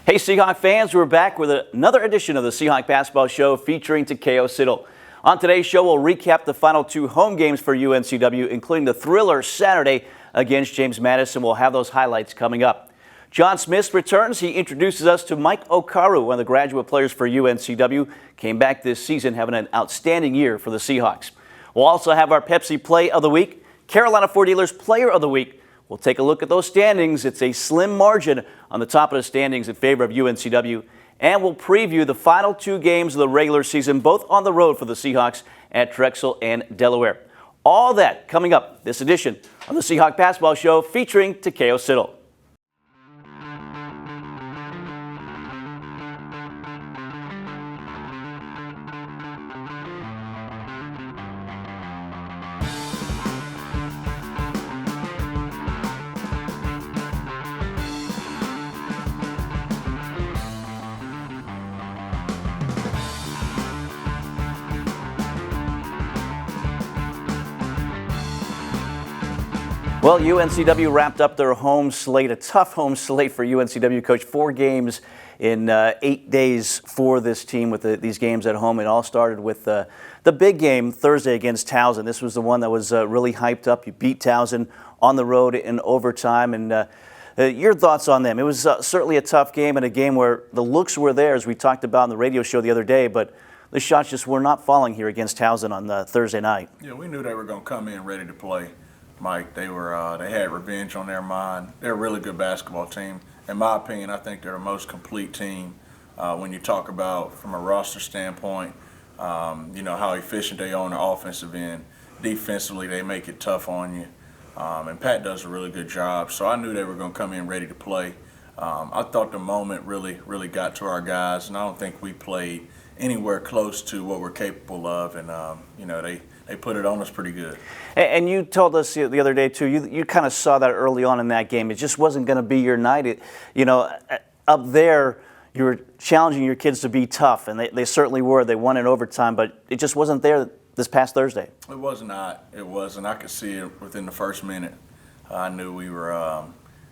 Hey Seahawk fans, we're back with another edition of the Seahawk Basketball Show featuring Takeo Siddle. On today's show, we'll recap the final two home games for UNCW, including the thriller Saturday against James Madison. We'll have those highlights coming up. John Smith returns. He introduces us to Mike Okaru, one of the graduate players for UNCW. Came back this season having an outstanding year for the Seahawks. We'll also have our Pepsi Play of the Week, Carolina Ford Dealers Player of the Week. We'll take a look at those standings. It's a slim margin on the top of the standings in favor of UNCW. And we'll preview the final two games of the regular season, both on the road for the Seahawks at Drexel and Delaware. All that coming up this edition of the Seahawk Basketball Show featuring Takeo Siddle. Well, UNCW wrapped up their home slate, a tough home slate for UNCW coach. 4 games in 8 days for this team with these games at home. It all started with the big game Thursday against Towson. This was the one that was really hyped up. You beat Towson on the road in overtime. And your thoughts on them? It was certainly a tough game and a game where the looks were there, as we talked about on the radio show the other day, but the shots just were not falling here against Towson on Thursday night. Yeah, we knew they were going to come in ready to play. Mike, they had revenge on their mind. They're a really good basketball team. In my opinion, I think they're the most complete team when you talk about from a roster standpoint, how efficient they are on the offensive end. Defensively, they make it tough on you. And Pat does a really good job. So I knew they were going to come in ready to play. I thought the moment really got to our guys, and I don't think we played anywhere close to what we're capable of. And, they put it on us pretty good. And you told us the other day, too, you kind of saw that early on in that game. It just wasn't going to be your night. Up there, you were challenging your kids to be tough, and they certainly were. They won in overtime, but it just wasn't there this past Thursday. It was not. It wasn't. I could see it within the first minute. I knew we were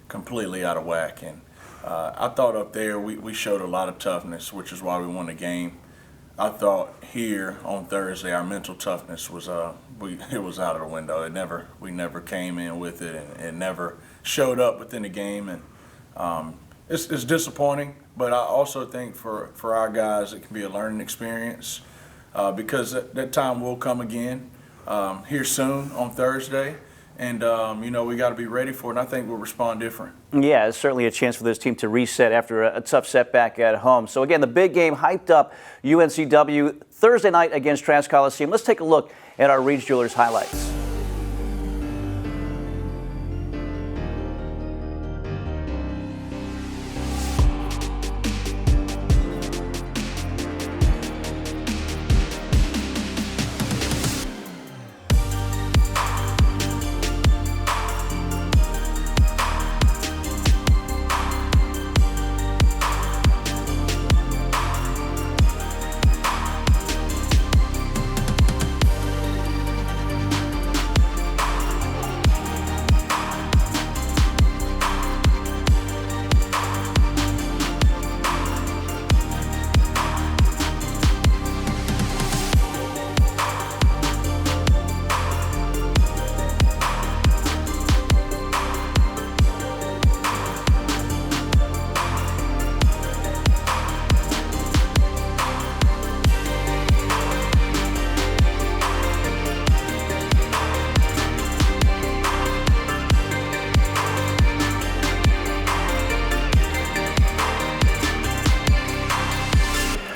completely out of whack. And I thought up there we showed a lot of toughness, which is why we won the game. I thought here on Thursday our mental toughness was it was out of the window. We never came in with it, and it never showed up within the game. And it's disappointing, but I also think for our guys it can be a learning experience because that time will come again here soon on Thursday. And, we got to be ready for it, and I think we'll respond different. Yeah, it's certainly a chance for this team to reset after a tough setback at home. So, again, the big game hyped up UNCW Thursday night against Trask Coliseum. Let's take a look at our Reed's Jewelers highlights.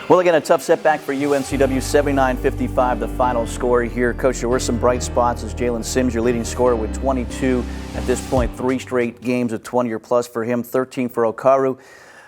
Well, again, a tough setback for UNCW, 79-55, the final score here. Coach, there were some bright spots as Jalen Sims, your leading scorer, with 22 at this point, 3 straight games of 20 or plus for him, 13 for Okaru.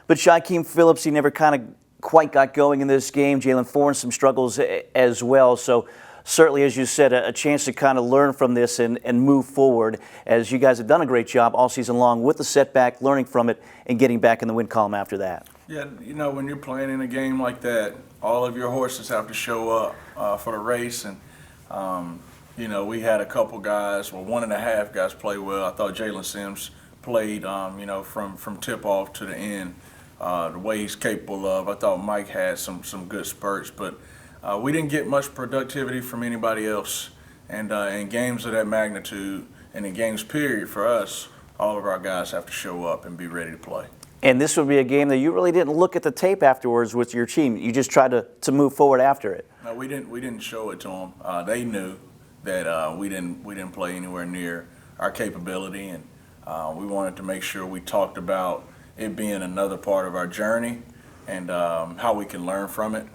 But Shaquem Phillips, he never kind of quite got going in this game. Jalen Foran, some struggles as well. So certainly, as you said, a chance to kind of learn from this and move forward, as you guys have done a great job all season long with the setback, learning from it, and getting back in the win column after that. Yeah, when you're playing in a game like that, all of your horses have to show up for the race. And, we had a couple guys, 1.5 guys play well. I thought Jalen Sims played, from tip-off to the end the way he's capable of. I thought Mike had some good spurts, but we didn't get much productivity from anybody else. And in games of that magnitude, and in games period for us, all of our guys have to show up and be ready to play. And this would be a game that you really didn't look at the tape afterwards with your team. You just tried to move forward after it. No, we didn't show it to them. They knew that we didn't play anywhere near our capability, and we wanted to make sure we talked about it being another part of our journey and how we can learn from it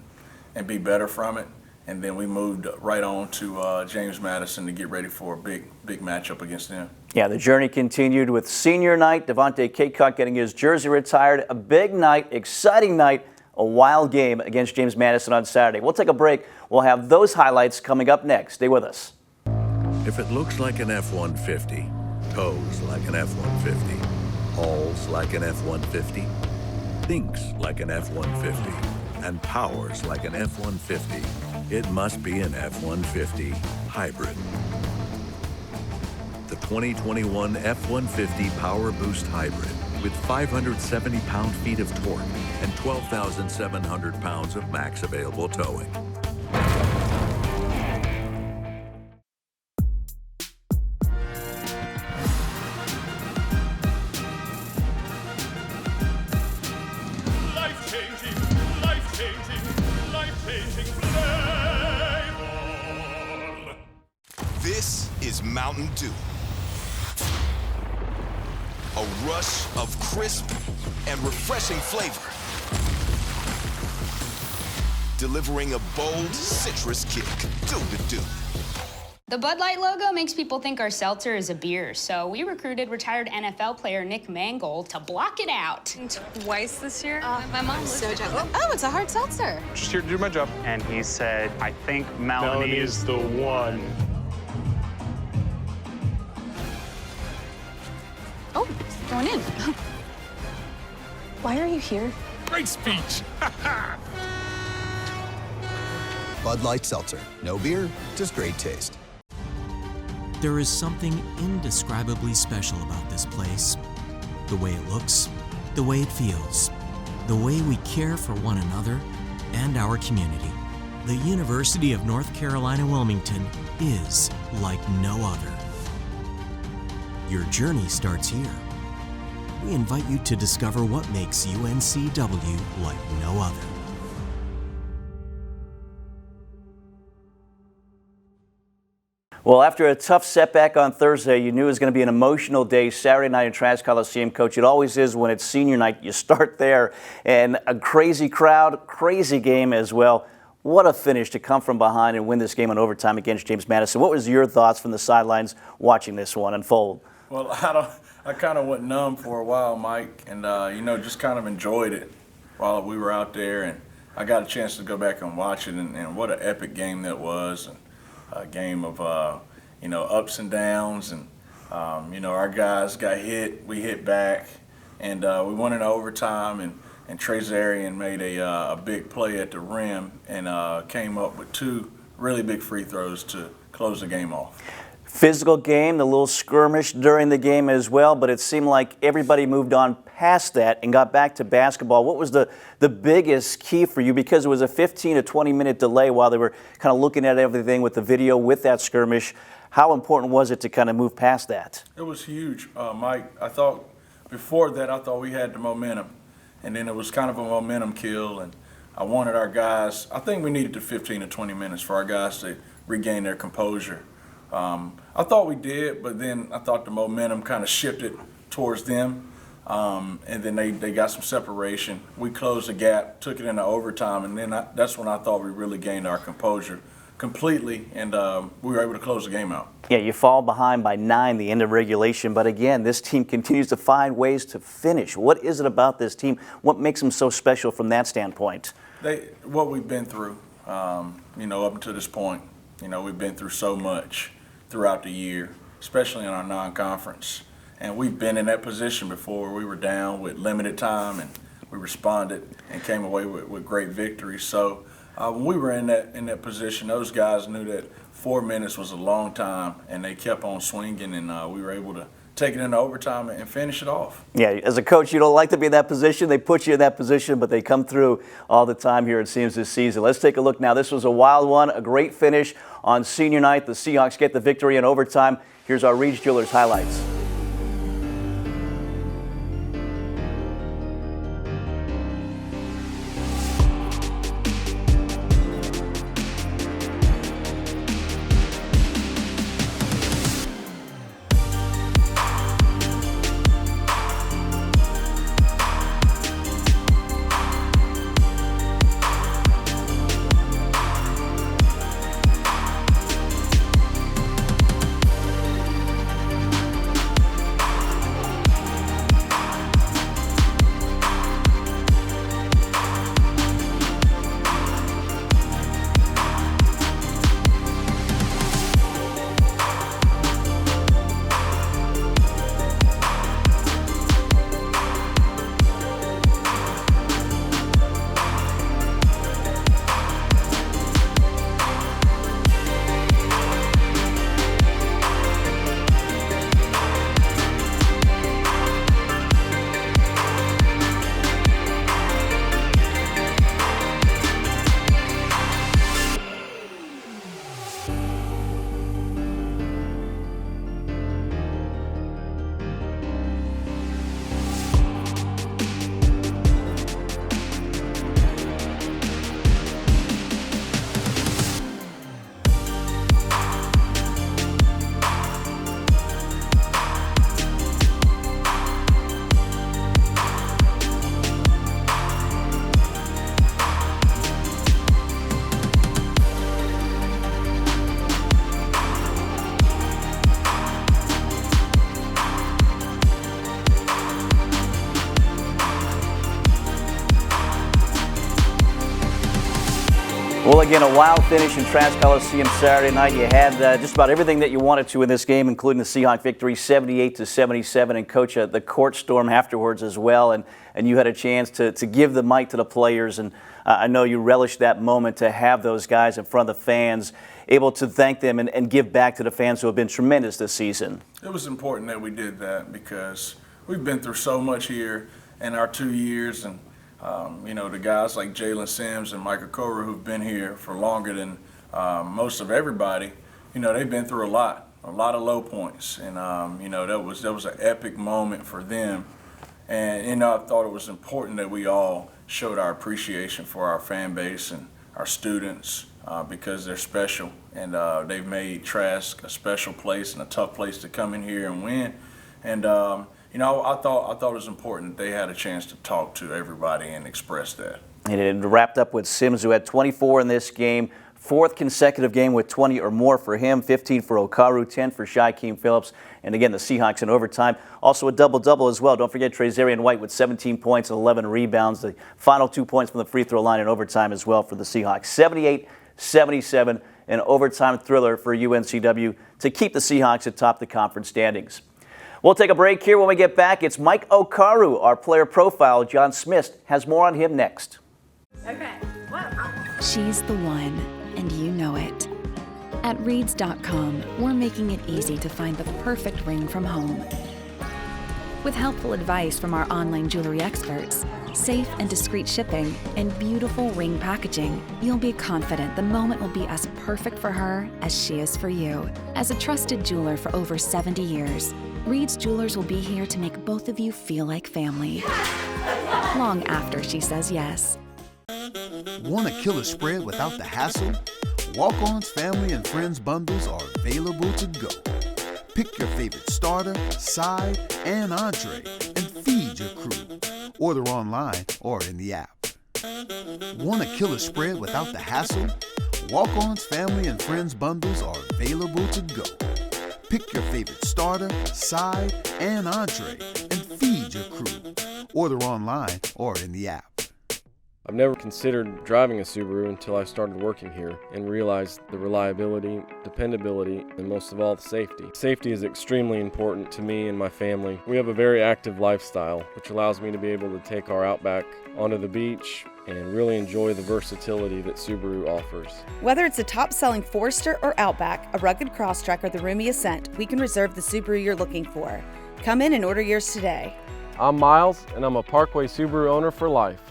and be better from it. And then we moved right on to James Madison to get ready for a big matchup against them. Yeah, the journey continued with senior night. Devontae Kaycock getting his jersey retired. A big night, exciting night, a wild game against James Madison on Saturday. We'll take a break. We'll have those highlights coming up next. Stay with us. If it looks like an F-150, tows like an F-150, hauls like an F-150, thinks like an F-150, and powers like an F-150, it must be an F-150 hybrid. The 2021 F-150 Power Boost Hybrid with 570 pound-feet of torque and 12,700 pounds of max available towing. This is Mountain Dew. A rush of crisp and refreshing flavor. Delivering a bold citrus kick. Do the Dew. The Bud Light logo makes people think our seltzer is a beer, so we recruited retired NFL player Nick Mangold to block it out. Twice this year? My mom was So jealous. Oh, it's a hard seltzer. Just here to do my job. And he said, I think Melanie is the one. Oh, going in. Why are you here? Great speech. Bud Light Seltzer. No beer, just great taste. There is something indescribably special about this place. The way it looks, the way it feels, the way we care for one another and our community. The University of North Carolina, Wilmington is like no other. Your journey starts here. We invite you to discover what makes UNCW like no other. Well, after a tough setback on Thursday, you knew it was going to be an emotional day Saturday night in Trask Coliseum. Coach, it always is when it's senior night. You start there, and a crazy crowd, crazy game as well. What a finish to come from behind and win this game in overtime against James Madison. What was your thoughts from the sidelines watching this one unfold? Well, I kind of went numb for a while, Mike, and just kind of enjoyed it while we were out there. And I got a chance to go back and watch it, and what an epic game that was. And a game of ups and downs, and our guys got hit, we hit back, and we won in overtime. And Trey Zarian made a big play at the rim and came up with two really big free throws to close the game off. Physical game, the little skirmish during the game as well, but it seemed like everybody moved on past that and got back to basketball. What was the biggest key for you? Because it was a 15 to 20 minute delay while they were kind of looking at everything with the video with that skirmish. How important was it to kind of move past that? It was huge, Mike. I thought before that, I thought we had the momentum, and then it was kind of a momentum kill, and I wanted our guys, I think we needed the 15 to 20 minutes for our guys to regain their composure. I thought we did, but then I thought the momentum kind of shifted towards them, and then they got some separation. We closed the gap, took it into overtime, and then that's when I thought we really gained our composure completely, and we were able to close the game out. Yeah, you fall behind by 9 the end of regulation, but again, this team continues to find ways to finish. What is it about this team? What makes them so special from that standpoint? What we've been through, up until this point, we've been through so much throughout the year, especially in our non-conference. And we've been in that position before. We were down with limited time, and we responded and came away with great victories. So when we were in that position, those guys knew that 4 minutes was a long time, and they kept on swinging, and we were able take it into overtime and finish it off. Yeah, as a coach, you don't like to be in that position. They put you in that position, but they come through all the time here, it seems, this season. Let's take a look now. This was a wild one, a great finish on senior night. The Seahawks get the victory in overtime. Here's our Reed's Jewelers highlights. Well, again, a wild finish in Trask Coliseum Saturday night. You had just about everything that you wanted to in this game, including the Seahawk victory, 78-77, and Coach, the court storm afterwards as well. And you had a chance to give the mic to the players, and I know you relished that moment to have those guys in front of the fans, able to thank them and give back to the fans who have been tremendous this season. It was important that we did that because we've been through so much here in our 2 years, and you know, the guys like Jalen Sims and Michael Cora who've been here for longer than most of everybody, you know, they've been through a lot of low points, and you know, that was an epic moment for them. And you know, I thought it was important that we all showed our appreciation for our fan base and our students because they're special, and they've made Trask a special place and a tough place to come in here and win. And you know, I thought it was important that they had a chance to talk to everybody and express that. And it wrapped up with Sims, who had 24 in this game, fourth consecutive game with 20 or more for him, 15 for Okaru, 10 for Shaquem Phillips. And again, the Seahawks in overtime. Also a double-double as well. Don't forget Trazarian White with 17 points and 11 rebounds. The final 2 points from the free throw line in overtime as well for the Seahawks. 78-77, an overtime thriller for UNCW to keep the Seahawks atop the conference standings. We'll take a break here. When we get back, it's Mike Okaru, our player profile. John Smith has more on him next. Okay. She's the one, and you know it. At Reeds.com, we're making it easy to find the perfect ring from home. With helpful advice from our online jewelry experts, safe and discreet shipping, and beautiful ring packaging, you'll be confident the moment will be as perfect for her as she is for you. As a trusted jeweler for over 70 years, Reed's Jewelers will be here to make both of you feel like family. Long after she says yes. Want a killer spread without the hassle? Walk-On's Family and Friends bundles are available to go. Pick your favorite starter, side, and entree, and feed your crew. Order online or in the app. Want a killer spread without the hassle? Walk-On's Family and Friends bundles are available to go. Pick your favorite starter, side, and entree, and feed your crew. Order online or in the app. I've never considered driving a Subaru until I started working here and realized the reliability, dependability, and most of all, the safety. Safety is extremely important to me and my family. We have a very active lifestyle, which allows me to be able to take our Outback onto the beach and really enjoy the versatility that Subaru offers. Whether it's a top-selling Forester or Outback, a rugged Crosstrek, or the roomy Ascent, we can reserve the Subaru you're looking for. Come in and order yours today. I'm Miles, and I'm a Parkway Subaru owner for life.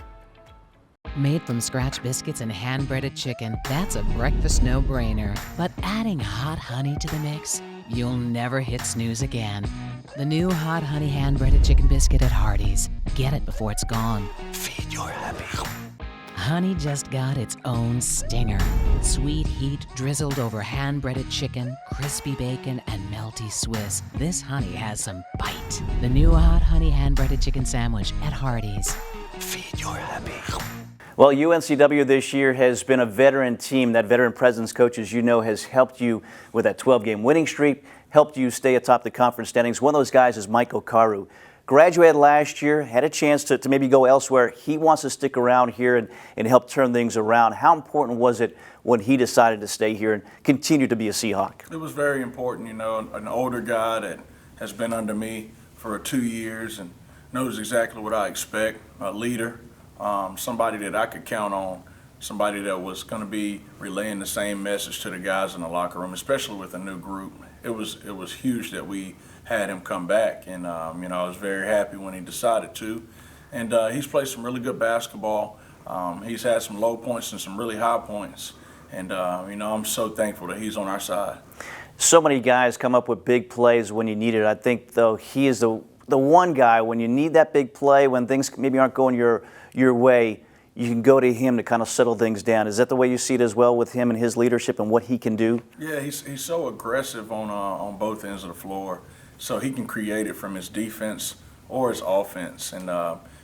Made from scratch biscuits and hand-breaded chicken, that's a breakfast no-brainer. But adding hot honey to the mix, you'll never hit snooze again. The new hot honey hand-breaded chicken biscuit at Hardee's. Get it before it's gone. Feed your happy. Honey just got its own stinger. Sweet heat drizzled over hand-breaded chicken, crispy bacon, and melty Swiss. This honey has some bite. The new hot honey hand-breaded chicken sandwich at Hardee's. Feed your happy. Well, UNCW this year has been a veteran team. That veteran presence, coach, as you know, has helped you with that 12-game winning streak, helped you stay atop the conference standings. One of those guys is Mike Okaru. Graduated last year, had a chance to maybe go elsewhere. He wants to stick around here and help turn things around. How important was it when he decided to stay here and continue to be a Seahawk? It was very important, you know, an older guy that has been under me for 2 years and knows exactly what I expect, a leader, somebody that I could count on, somebody that was going to be relaying the same message to the guys in the locker room, especially with a new group. It was huge that we had him come back, and you know, I was very happy when he decided to. And he's played some really good basketball. He's had some low points and some really high points, and you know, I'm so thankful that he's on our side. So many guys come up with big plays when you need it. I think, though, he is the one guy when you need that big play, when things maybe aren't going your way, you can go to him to kind of settle things down. Is that the way you see it as well with him and his leadership and what he can do? Yeah, he's so aggressive on both ends of the floor, so he can create it from his defense or his offense. And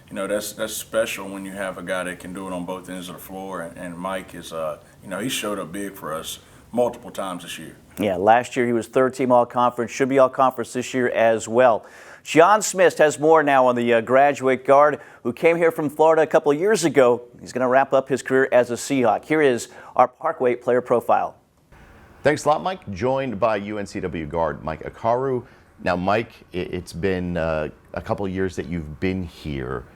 you know, that's special when you have a guy that can do it on both ends of the floor. And Mike is, you know, he showed up big for us multiple times this year. Yeah, last year he was third-team All-Conference, should be All-Conference this year as well. John Smith has more now on the graduate guard who came here from Florida a couple of years ago. He's going to wrap up his career as a Seahawk. Here is our Parkway player profile. Thanks a lot, Mike. Joined by UNCW guard Mike Okaru. Now, Mike, it's been a couple of years that you've been here.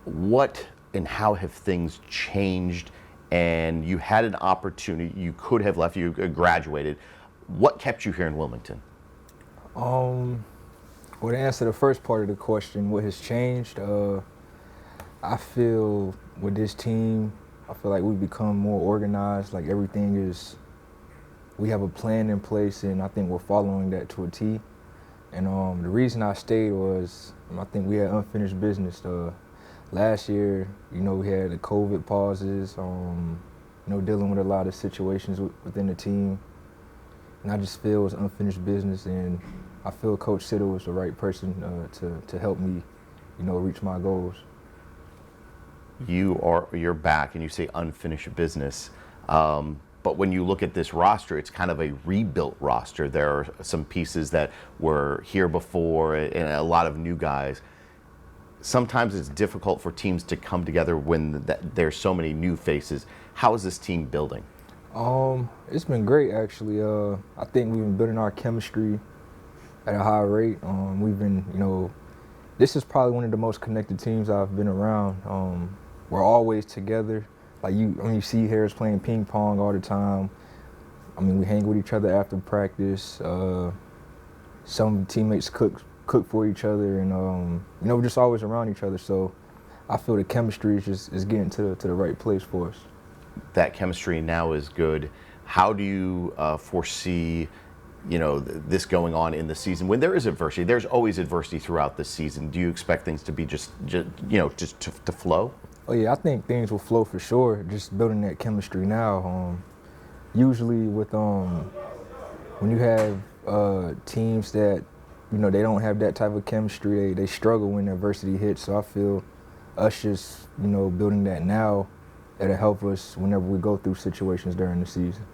What and how have things changed? And you had an opportunity, you could have left, you graduated. What kept you here in Wilmington? Well, to answer the first part of the question, what has changed? I feel with this team, I feel like we've become more organized. Like everything is, we have a plan in place, and I think we're following that to a T. And the reason I stayed was, I think we had unfinished business. Last year, you know, we had the COVID pauses, you know, dealing with a lot of situations within the team. And I just feel it was unfinished business, and I feel Coach Siddle was the right person to help me, you know, reach my goals. You're back, and you say unfinished business. But when you look at this roster, it's kind of a rebuilt roster. There are some pieces that were here before, and a lot of new guys. Sometimes it's difficult for teams to come together when there's so many new faces. How is this team building? It's been great, actually. I think we've been building our chemistry at a high rate. We've been, you know, this is probably one of the most connected teams I've been around. We're always together. Like you see Harris playing ping pong all the time. I mean, we hang with each other after practice. Some teammates cook for each other, and you know, we're just always around each other. So I feel the chemistry is getting to the right place for us. That chemistry now is good. How do you foresee, you know, this going on in the season when there is adversity? There's always adversity throughout the season. Do you expect things to be just you know, just to flow? Oh yeah, I think things will flow for sure. Just building that chemistry now. Usually with when you have teams that, you know, they don't have that type of chemistry, they struggle when adversity hits. So I feel us just, you know, building that now, it'll help us whenever we go through situations during the season.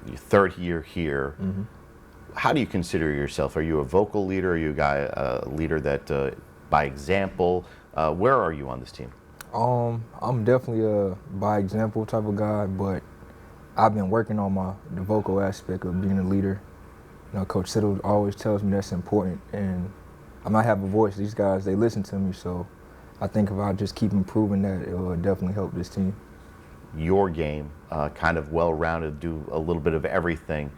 Your third year here. Mm-hmm. How do you consider yourself? Are you a vocal leader? Are you a leader that, by example? Where are you on this team? I'm definitely a by example type of guy, but I've been working on the vocal aspect of being a leader. You know, Coach Siddle always tells me that's important, and I might have a voice. These guys, they listen to me, so I think if I just keep improving that, it will definitely help this team. Your game, kind of well-rounded, do a little bit of everything.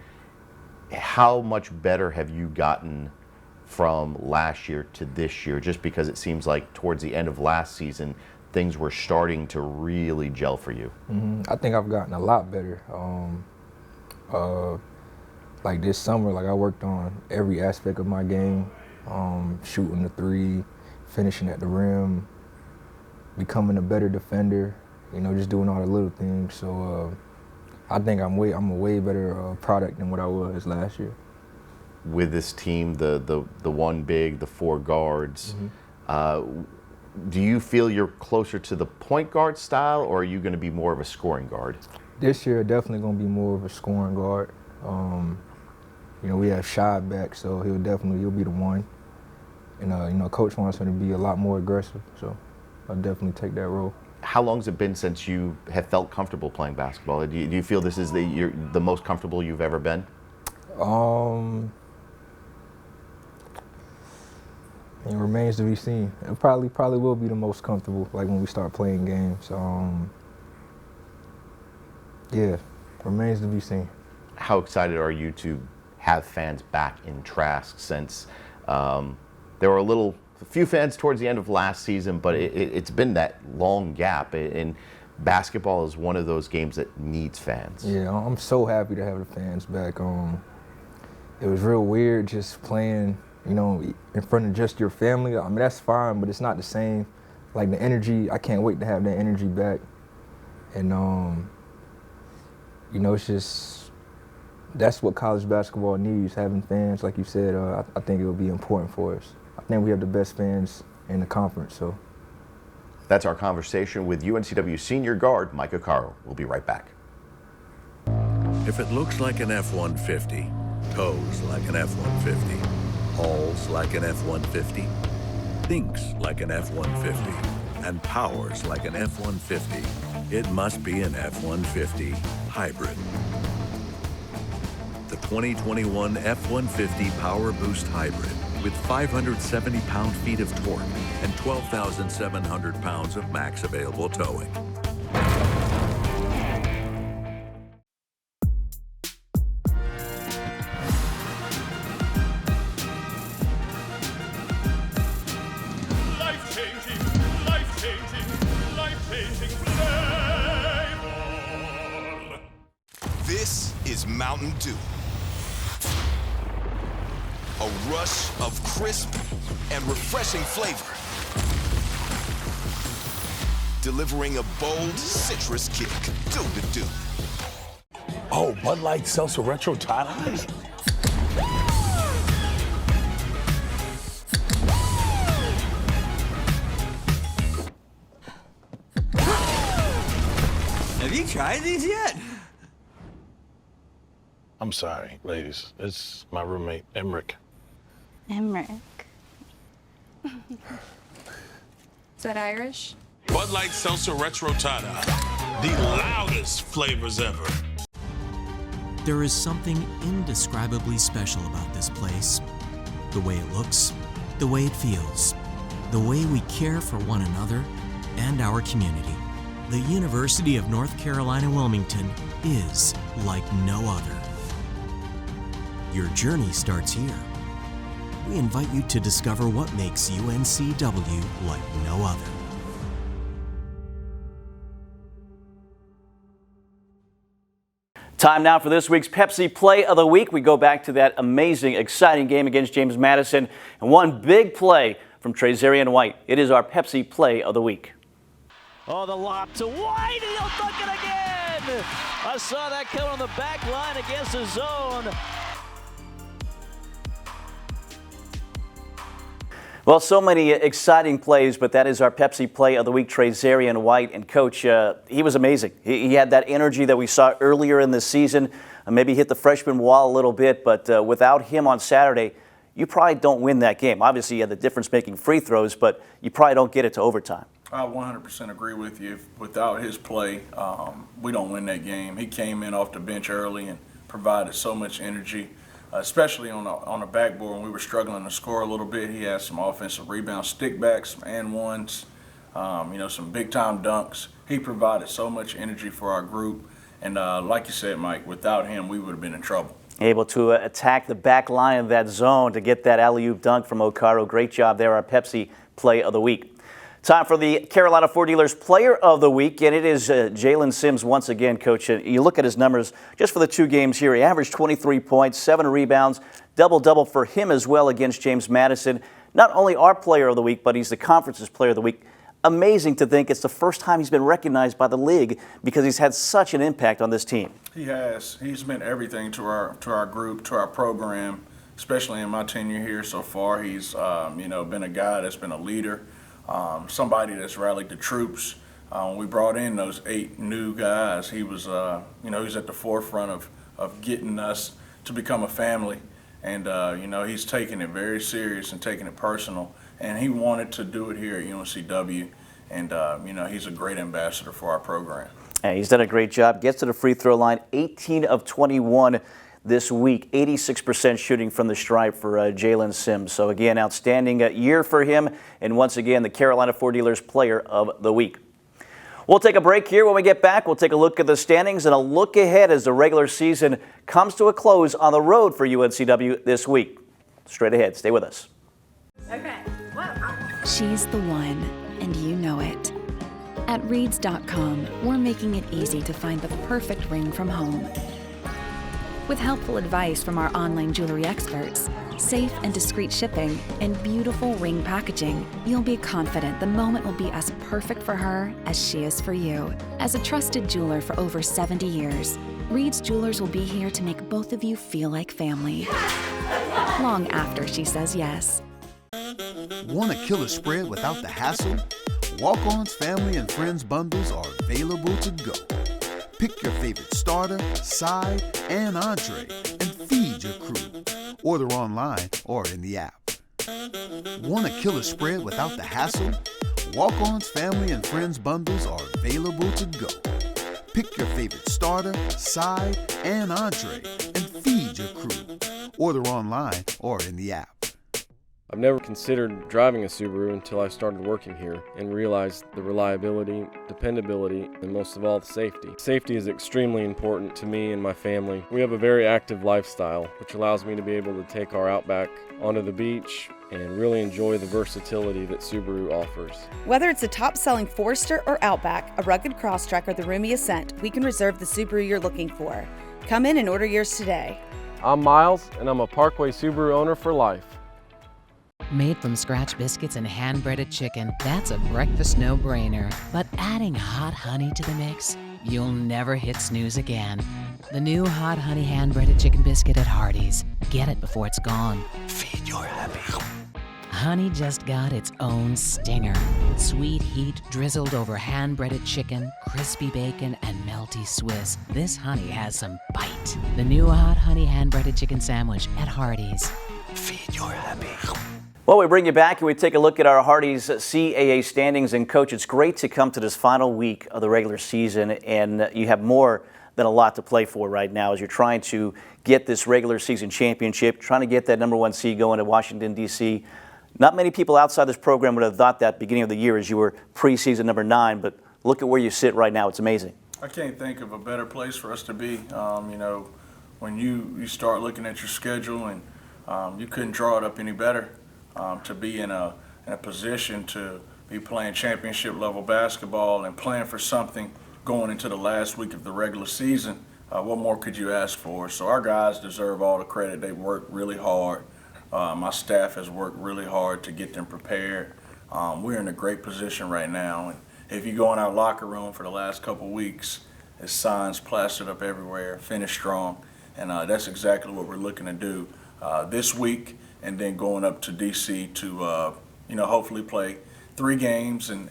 How much better have you gotten from last year to this year, just because it seems like towards the end of last season, things were starting to really gel for you? I think I've gotten a lot better. Like this summer, like I worked on every aspect of my game, shooting the three, finishing at the rim, becoming a better defender, you know, just doing all the little things. So I think I'm a way better product than what I was last year. With this team, the one big, the four guards, do you feel you're closer to the point guard style, or are you going to be more of a scoring guard? This year, definitely going to be more of a scoring guard. You know, we have Shy back, so he'll be the one. And you know, Coach wants him to be a lot more aggressive, so I'll definitely take that role. How long has it been since you have felt comfortable playing basketball? Do you feel this is the most comfortable you've ever been? It remains to be seen. It probably will be the most comfortable, like when we start playing games. Yeah, remains to be seen. How excited are you to have fans back in Trask, since there were a few fans towards the end of last season, but it's been that long gap, and basketball is one of those games that needs fans. Yeah, I'm so happy to have the fans back. It was real weird just playing, you know, in front of just your family. I mean, that's fine, but it's not the same. Like the energy, I can't wait to have that energy back. And you know, it's just, that's what college basketball needs, having fans. Like you said, I think it will be important for us. I think we have the best fans in the conference, so. That's our conversation with UNCW senior guard Mike Okaro. We'll be right back. If it looks like an F-150, tows like an F-150, hauls like an F-150, thinks like an F-150, and powers like an F-150, it must be an F-150 hybrid. The 2021 F-150 Power Boost Hybrid with 570 pound-feet of torque and 12,700 pounds of max available towing. This is Mountain Dew. A rush of crisp and refreshing flavor. Delivering a bold citrus kick. Do the do. Oh, Bud Light Seltzer Retro Thailand? Have you tried these yet? I'm sorry, ladies. It's my roommate, Emmerich. Emmerich. Is that Irish? Bud Light Seltzer Retro Thailand. The loudest flavors ever. There is something indescribably special about this place. The way it looks, the way it feels, the way we care for one another and our community. The University of North Carolina, Wilmington is like no other. Your journey starts here. We invite you to discover what makes UNCW like no other. Time now for this week's Pepsi Play of the Week. We go back to that amazing, exciting game against James Madison, and one big play from Trazarian White. It is our Pepsi Play of the Week. Oh, the lob to White, and he'll dunk it again! I saw that coming on the back line against the zone. Well, so many exciting plays, but that is our Pepsi Play of the Week, Trazarian White. And Coach, he was amazing. He had that energy that we saw earlier in the season. Maybe hit the freshman wall a little bit, but without him on Saturday, you probably don't win that game. Obviously, you had the difference-making free throws, but you probably don't get it to overtime. I 100% agree with you. Without his play, we don't win that game. He came in off the bench early and provided so much energy, especially on the backboard when we were struggling to score a little bit. He had some offensive rebounds, stickbacks, some and ones, some big-time dunks. He provided so much energy for our group. And like you said, Mike, without him, we would have been in trouble. Able to attack the back line of that zone to get that alley-oop dunk from Okaro. Great job there, our Pepsi Play of the Week. Time for the Carolina Ford Dealers Player of the Week, and it is Jalen Sims once again, Coach. You look at his numbers just for the 2 games here. He averaged 23 points, 7 rebounds, double-double for him as well against James Madison. Not only our Player of the Week, but he's the conference's Player of the Week. Amazing to think it's the first time he's been recognized by the league because he's had such an impact on this team. He has. He's meant everything to our group, to our program, especially in my tenure here so far. He's been a guy that's been a leader. Somebody that's rallied the troops. When we brought in those 8 new guys, he was, he's at the forefront of getting us to become a family. And, he's taking it very serious and taking it personal. And he wanted to do it here at UNCW. And, he's a great ambassador for our program. And he's done a great job. Gets to the free throw line, 18 of 21 this week, 86% shooting from the stripe for Jalen Sims. So again, outstanding year for him, and once again, the Carolina Ford Dealers Player of the Week. We'll take a break here. When we get back, we'll take a look at the standings and a look ahead as the regular season comes to a close on the road for UNCW this week. Straight ahead. Stay with us. Okay. She's the one, and you know it. At Reeds.com, we're making it easy to find the perfect ring from home. With helpful advice from our online jewelry experts, safe and discreet shipping, and beautiful ring packaging, you'll be confident the moment will be as perfect for her as she is for you. As a trusted jeweler for over 70 years, Reed's Jewelers will be here to make both of you feel like family. Long after she says yes. Want a killer spread without the hassle? Walk-On's Family and Friends bundles are available to go. Pick your favorite starter, side, and entree, and feed your crew. Order online or in the app. Want a killer spread without the hassle? Walk-On's Family and Friends bundles are available to go. Pick your favorite starter, side, and entree, and feed your crew. Order online or in the app. I've never considered driving a Subaru until I started working here and realized the reliability, dependability, and most of all, the safety. Safety is extremely important to me and my family. We have a very active lifestyle, which allows me to be able to take our Outback onto the beach and really enjoy the versatility that Subaru offers. Whether it's a top-selling Forester or Outback, a rugged Crosstrek, or the roomy Ascent, we can reserve the Subaru you're looking for. Come in and order yours today. I'm Miles, and I'm a Parkway Subaru owner for life. Made from scratch biscuits and hand-breaded chicken, that's a breakfast no-brainer. But adding hot honey to the mix, you'll never hit snooze again. The new hot honey hand-breaded chicken biscuit at Hardee's. Get it before it's gone. Feed your happy. Honey just got its own stinger. Sweet heat drizzled over hand-breaded chicken, crispy bacon, and melty Swiss. This honey has some bite. The new hot honey hand-breaded chicken sandwich at Hardee's. Feed your happy. Well, we bring you back and we take a look at our Hardee's CAA standings. And, Coach, it's great to come to this final week of the regular season, and you have more than a lot to play for right now as you're trying to get this regular season championship, trying to get that #1 seed going to Washington, D.C. Not many people outside this program would have thought that beginning of the year as you were preseason number 9, but look at where you sit right now. It's amazing. I can't think of a better place for us to be. When you start looking at your schedule, and you couldn't draw it up any better. To be in a position to be playing championship level basketball and playing for something going into the last week of the regular season, what more could you ask for? So our guys deserve all the credit. They worked really hard. My staff has worked really hard to get them prepared. We're in a great position right now. And if you go in our locker room for the last couple weeks, there's signs plastered up everywhere, finish strong. And that's exactly what we're looking to do this week, and then going up to D.C. to, hopefully play 3 games and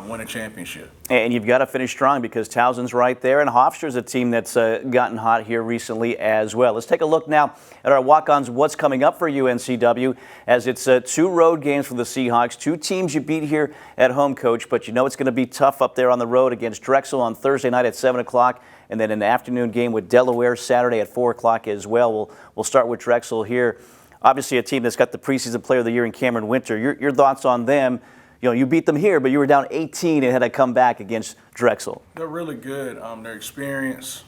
win a championship. And you've got to finish strong because Towson's right there, and Hofstra's a team that's gotten hot here recently as well. Let's take a look now at our walk-ons, what's coming up for UNCW, as it's 2 road games for the Seahawks, 2 teams you beat here at home, Coach, but you know it's going to be tough up there on the road against Drexel on Thursday night at 7 o'clock, and then an afternoon game with Delaware Saturday at 4 o'clock as well. We'll start with Drexel here. Obviously a team that's got the preseason player of the year in Cameron Winter. Your thoughts on them? You beat them here, but you were down 18 and had to come back against Drexel. They're really good. Their experience,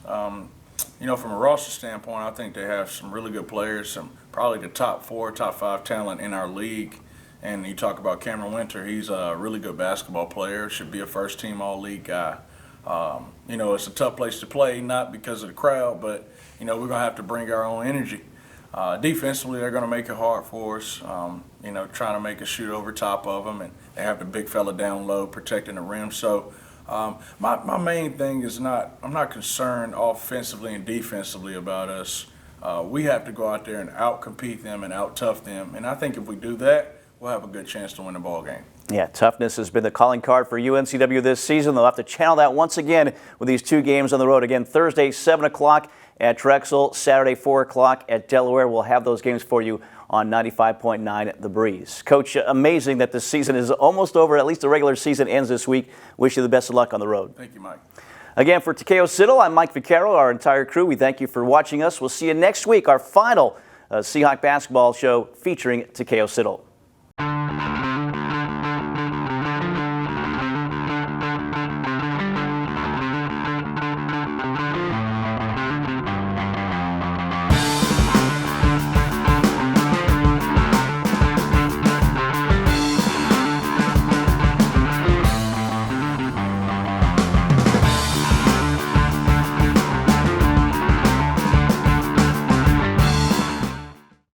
from a roster standpoint, I think they have some really good players, probably the top 4, top 5 talent in our league. And you talk about Cameron Winter, he's a really good basketball player, should be a first-team all-league guy. It's a tough place to play, not because of the crowd, but, we're going to have to bring our own energy. Defensively, they're going to make it hard for us, trying to make us shoot over top of them, and they have the big fella down low protecting the rim. So my main thing is I'm not concerned offensively and defensively about us. We have to go out there and out-compete them and out-tough them, and I think if we do that, we'll have a good chance to win the ball game. Yeah, toughness has been the calling card for UNCW this season. They'll have to channel that once again with these 2 games on the road. Again, Thursday, 7 o'clock at Drexel, Saturday, 4 o'clock at Delaware. We'll have those games for you on 95.9 The Breeze. Coach, amazing that this season is almost over. At least the regular season ends this week. Wish you the best of luck on the road. Thank you, Mike. Again, for Takeo Siddle, I'm Mike Vaccaro, our entire crew. We thank you for watching us. We'll see you next week, our final Seahawk basketball show featuring Takeo Siddle.